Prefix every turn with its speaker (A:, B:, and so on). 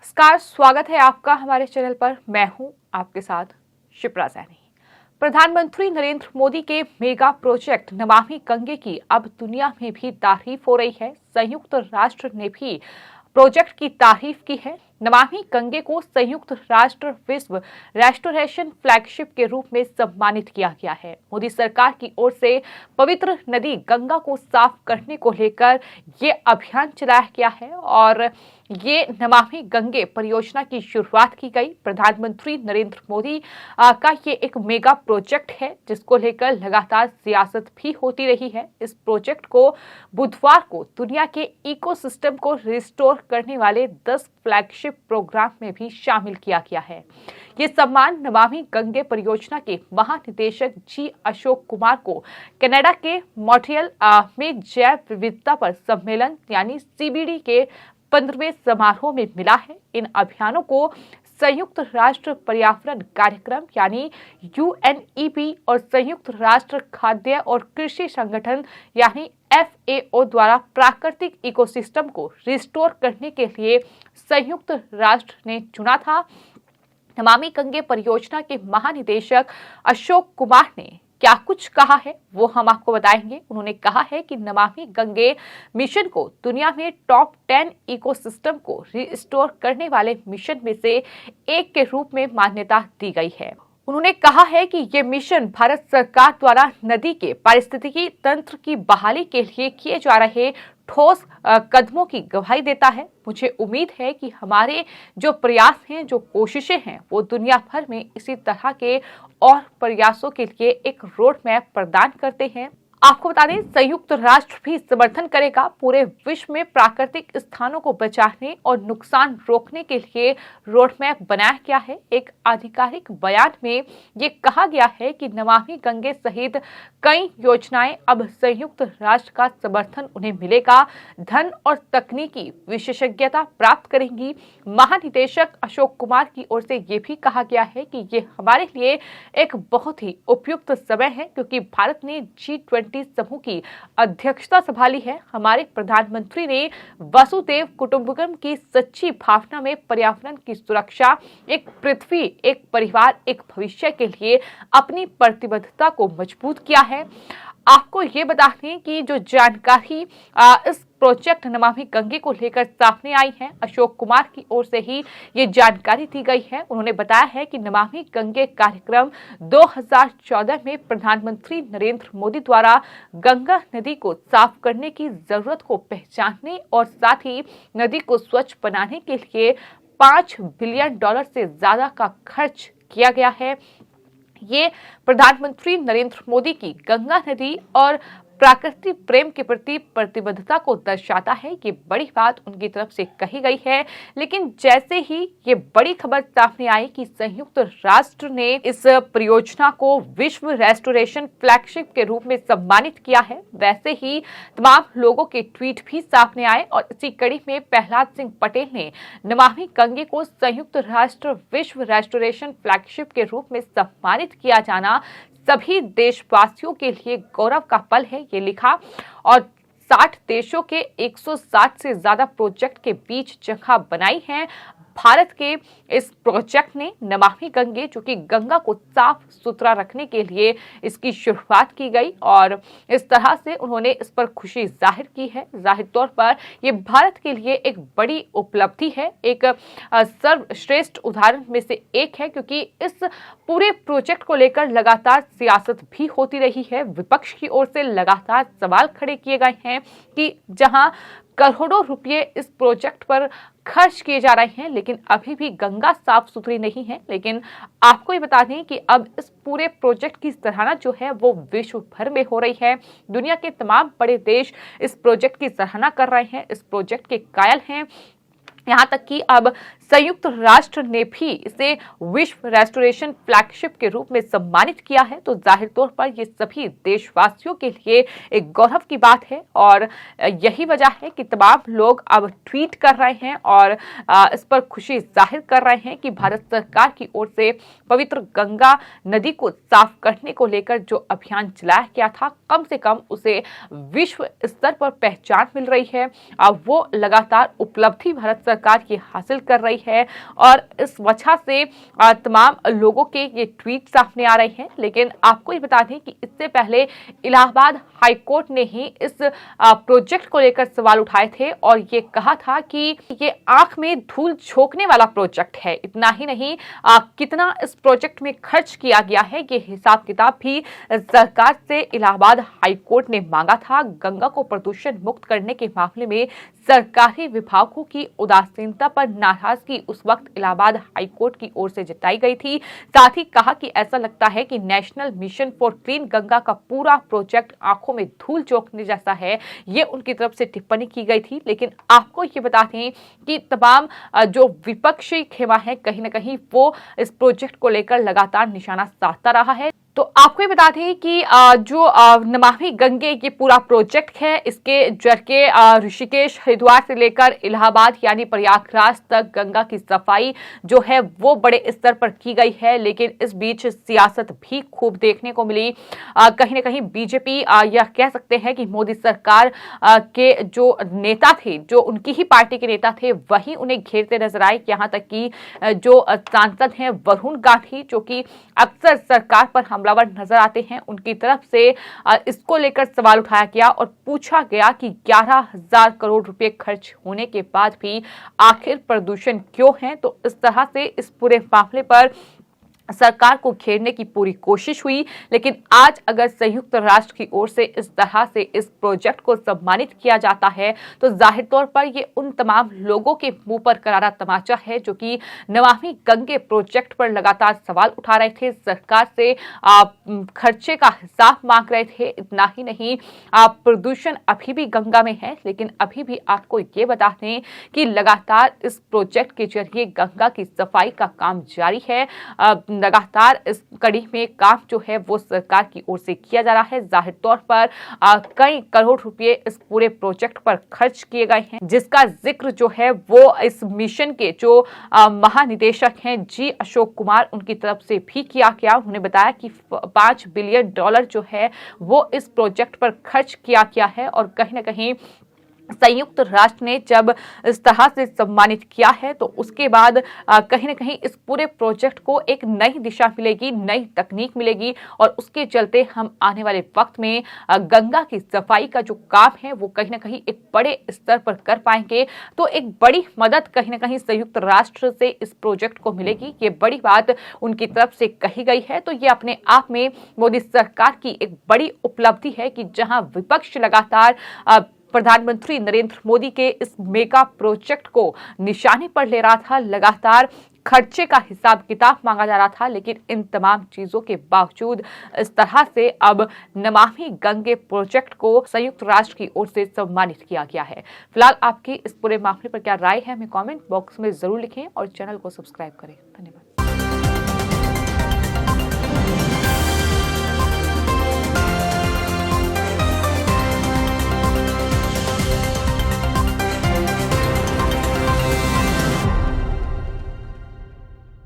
A: नमस्कार, स्वागत है आपका हमारे चैनल पर। मैं हूं आपके साथ शिप्रा सैनी। प्रधानमंत्री नरेंद्र मोदी के मेगा प्रोजेक्ट नमामि गंगे की अब दुनिया में भी तारीफ हो रही है। संयुक्त राष्ट्र ने भी प्रोजेक्ट की तारीफ की है। नमामि गंगे को संयुक्त राष्ट्र विश्व रेस्टोरेशन फ्लैगशिप के रूप में सम्मानित किया गया है। मोदी सरकार की ओर से पवित्र नदी गंगा को साफ करने को लेकर ये अभियान चलाया गया है और ये नमामि गंगे परियोजना की शुरुआत की गई। प्रधानमंत्री नरेंद्र मोदी का ये एक मेगा प्रोजेक्ट है जिसको लेकर लगातार सियासत भी होती रही है। इस प्रोजेक्ट को बुधवार को दुनिया के इकोसिस्टम को रिस्टोर करने वाले 10 फ्लैगशिप प्रोग्राम में भी शामिल किया गया है। ये सम्मान नमामि गंगे परियोजना के महानिदेशक जी अशोक कुमार को कनाडा के मॉन्ट्रियल में जैव विविधता पर सम्मेलन यानी CBD के 15वें समारोह में मिला है। इन अभियानों को संयुक्त राष्ट्र पर्यावरण कार्यक्रम यानी UNEP और संयुक्त राष्ट्र खाद्य और कृषि संगठन यानी FAO द्वारा प्राकृतिक इकोसिस्टम को रिस्टोर करने के लिए संयुक्त राष्ट्र ने चुना था। नमामि गंगे परियोजना के महानिदेशक अशोक कुमार ने क्या कुछ कहा है वो हम आपको बताएंगे। उन्होंने कहा है कि नमामि गंगे मिशन को दुनिया में टॉप 10 इकोसिस्टम को रिस्टोर करने वाले मिशन में से एक के रूप में मान्यता दी गई है। उन्होंने कहा है कि ये मिशन भारत सरकार द्वारा नदी के पारिस्थितिकी तंत्र की बहाली के लिए किए जा रहे ठोस कदमों की गवाही देता है। मुझे उम्मीद है कि हमारे जो प्रयास हैं, जो कोशिशें हैं, वो दुनिया भर में इसी तरह के और प्रयासों के लिए एक रोड मैप प्रदान करते हैं। आपको बता दें, संयुक्त राष्ट्र भी समर्थन करेगा। पूरे विश्व में प्राकृतिक स्थानों को बचाने और नुकसान रोकने के लिए रोड मैप बनाया गया है। एक आधिकारिक बयान में ये कहा गया है कि नमामि गंगे सहित कई योजनाएं अब संयुक्त राष्ट्र का समर्थन उन्हें मिलेगा, धन और तकनीकी विशेषज्ञता प्राप्त करेंगी। महानिदेशक अशोक कुमार की ओर से ये भी कहा गया है कि ये हमारे लिए एक बहुत ही उपयुक्त समय है क्योंकि भारत ने G20 समूह की अध्यक्षता संभाली है। हमारे प्रधानमंत्री ने वसुधैव कुटुंबकम की सच्ची भावना में पर्यावरण की सुरक्षा, एक पृथ्वी, एक परिवार, एक भविष्य के लिए अपनी प्रतिबद्धता को मजबूत किया है। आपको ये बता दें कि जो जानकारी इस प्रोजेक्ट नमामि गंगे को लेकर सामने आई है, अशोक कुमार की ओर से ही ये जानकारी दी गई है। उन्होंने बताया है कि नमामि गंगे कार्यक्रम 2014 में प्रधानमंत्री नरेंद्र मोदी द्वारा गंगा नदी को साफ करने की जरूरत को पहचानने और साथ ही नदी को स्वच्छ बनाने के लिए $5 बिलियन से ज्यादा का खर्च किया गया है। ये प्रधानमंत्री नरेंद्र मोदी की गंगा नदी और प्राकृतिक प्रेम के प्रति प्रतिबद्धता को दर्शाता है। ये बड़ी बात उनकी तरफ से कही गई है। लेकिन जैसे ही ये बड़ी खबर सामने आई कि संयुक्त राष्ट्र ने इस परियोजना को विश्व रेस्टोरेशन फ्लैगशिप के रूप में सम्मानित किया है, वैसे ही तमाम लोगों के ट्वीट भी सामने आए और इसी कड़ी में प्रहलाद सिंह पटेल ने नमामि गंगे को संयुक्त राष्ट्र विश्व रेस्टोरेशन फ्लैगशिप के रूप में सम्मानित किया जाना सभी देशवासियों के लिए गौरव का पल है, ये लिखा। और 60 देशों के 160 से ज्यादा प्रोजेक्ट के बीच जगह बनाई है। भारत के इस प्रोजेक्ट ने नमामि गंगे, जो कि गंगा को साफ सुथरा रखने के लिए इसकी शुरुआत की गई और इस तरह से उन्होंने इस पर खुशी जाहिर की है। जाहिर तौर पर ये भारत के लिए एक बड़ी उपलब्धि है, एक सर्वश्रेष्ठ उदाहरण में से एक है क्योंकि इस पूरे प्रोजेक्ट को लेकर लगातार सियासत भी होती रही है। विपक्ष की ओर से लगातार सवाल खड़े किए गए हैं कि जहां करोड़ों रुपए इस प्रोजेक्ट पर खर्च किए जा रहे हैं लेकिन अभी भी गंगा साफ सुथरी नहीं है। लेकिन आपको ये बता दें कि अब इस पूरे प्रोजेक्ट की सराहना जो है वो विश्व भर में हो रही है। दुनिया के तमाम बड़े देश इस प्रोजेक्ट की सराहना कर रहे हैं, इस प्रोजेक्ट के कायल हैं। यहाँ तक कि अब संयुक्त राष्ट्र ने भी इसे विश्व रेस्टोरेशन फ्लैगशिप के रूप में सम्मानित किया है। तो जाहिर तौर पर ये सभी देशवासियों के लिए एक गौरव की बात है और यही वजह है कि तमाम लोग अब ट्वीट कर रहे हैं और इस पर खुशी जाहिर कर रहे हैं कि भारत सरकार की ओर से पवित्र गंगा नदी को साफ करने को लेकर जो अभियान चलाया गया था, कम से कम उसे विश्व स्तर पर पहचान मिल रही है। वो लगातार उपलब्धि भारत सरकार सरकार ये हासिल कर रही है और इस वजह से तमाम लोगों के ये ट्वीट सामने आ रहे हैं। लेकिन आपको ये बता दें कि इससे पहले इलाहाबाद हाईकोर्ट ने ही इस प्रोजेक्ट को लेकर सवाल उठाए थे और ये कहा था कि ये आंख में धूल झोंकने वाला प्रोजेक्ट है। इतना ही नहीं, कितना इस प्रोजेक्ट में खर्च किया गया है ये हिसाब किताब भी सरकार से इलाहाबाद हाईकोर्ट ने मांगा था। गंगा को प्रदूषण मुक्त करने के मामले में सरकारी विभागों की उदासीनता पर नाराजगी उस वक्त इलाहाबाद हाईकोर्ट की ओर से जताई गई थी। साथ ही कहा कि ऐसा लगता है कि national mission for clean Ganga का पूरा प्रोजेक्ट आंखों में धूल झोंकने जैसा है, ये उनकी तरफ से टिप्पणी की गई थी। लेकिन आपको ये बता दें कि तमाम जो विपक्षी खेमा है कहीं ना कहीं वो इस प्रोजेक्ट को लेकर लगातार निशाना साधता रहा है। तो आपको ये बता दें कि जो नमामि गंगे ये पूरा प्रोजेक्ट है, इसके जरिए ऋषिकेश हरिद्वार से लेकर इलाहाबाद यानी प्रयागराज तक गंगा की सफाई जो है वो बड़े स्तर पर की गई है। लेकिन इस बीच सियासत भी खूब देखने को मिली। कहीं ना कहीं बीजेपी यह कह सकते हैं कि मोदी सरकार के जो नेता थे, जो उनकी ही पार्टी के नेता थे, वही उन्हें घेरते नजर आए। यहाँ तक कि जो सांसद हैं वरुण गांधी, जो कि अक्सर सरकार पर हमलावर नजर आते हैं, उनकी तरफ से इसको लेकर सवाल उठाया गया और पूछा गया कि 11,000 करोड़ रुपए खर्च होने के बाद भी आखिर प्रदूषण क्यों है। तो इस तरह से इस पूरे मामले पर सरकार को घेरने की पूरी कोशिश हुई। लेकिन आज अगर संयुक्त राष्ट्र की ओर से इस तरह से इस प्रोजेक्ट को सम्मानित किया जाता है तो जाहिर तौर पर ये उन तमाम लोगों के मुंह पर करारा तमाचा है जो कि नमामि गंगे प्रोजेक्ट पर लगातार सवाल उठा रहे थे, सरकार से खर्चे का हिसाब मांग रहे थे। इतना ही नहीं, प्रदूषण अभी भी गंगा में है। लेकिन अभी भी आपको ये बता दें कि लगातार इस प्रोजेक्ट के जरिए गंगा की सफाई का काम जारी है। लगातार इस कड़ी में काम जो है वो सरकार की ओर से किया जा रहा है। जाहिर तौर पर कई करोड़ रुपए इस पूरे प्रोजेक्ट पर खर्च किए गए हैं, जिसका जिक्र जो है वो इस मिशन के जो महानिदेशक हैं जी अशोक कुमार, उनकी तरफ से भी किया गया। उन्होंने बताया कि $5 बिलियन जो है वो इस प्रोजेक्ट पर खर्च किया गया है और कहीं ना कहीं संयुक्त राष्ट्र ने जब इस तरह से सम्मानित किया है तो उसके बाद कहीं ना कहीं इस पूरे प्रोजेक्ट को एक नई दिशा मिलेगी, नई तकनीक मिलेगी और उसके चलते हम आने वाले वक्त में गंगा की सफाई का जो काम है वो कहीं ना कहीं एक बड़े स्तर पर कर पाएंगे। तो एक बड़ी मदद कहीं ना कहीं संयुक्त राष्ट्र से इस प्रोजेक्ट को मिलेगी, ये बड़ी बात उनकी तरफ से कही गई है। तो ये अपने आप में मोदी सरकार की एक बड़ी उपलब्धि है कि जहां विपक्ष लगातार प्रधानमंत्री नरेंद्र मोदी के इस मेगा प्रोजेक्ट को निशाने पर ले रहा था, लगातार खर्चे का हिसाब किताब मांगा जा रहा था, लेकिन इन तमाम चीजों के बावजूद इस तरह से अब नमामि गंगे प्रोजेक्ट को संयुक्त राष्ट्र की ओर से सम्मानित किया गया है। फिलहाल आपकी इस पूरे मामले पर क्या राय है, हमें कमेंट बॉक्स में जरूर लिखें और चैनल को सब्सक्राइब करें। धन्यवाद।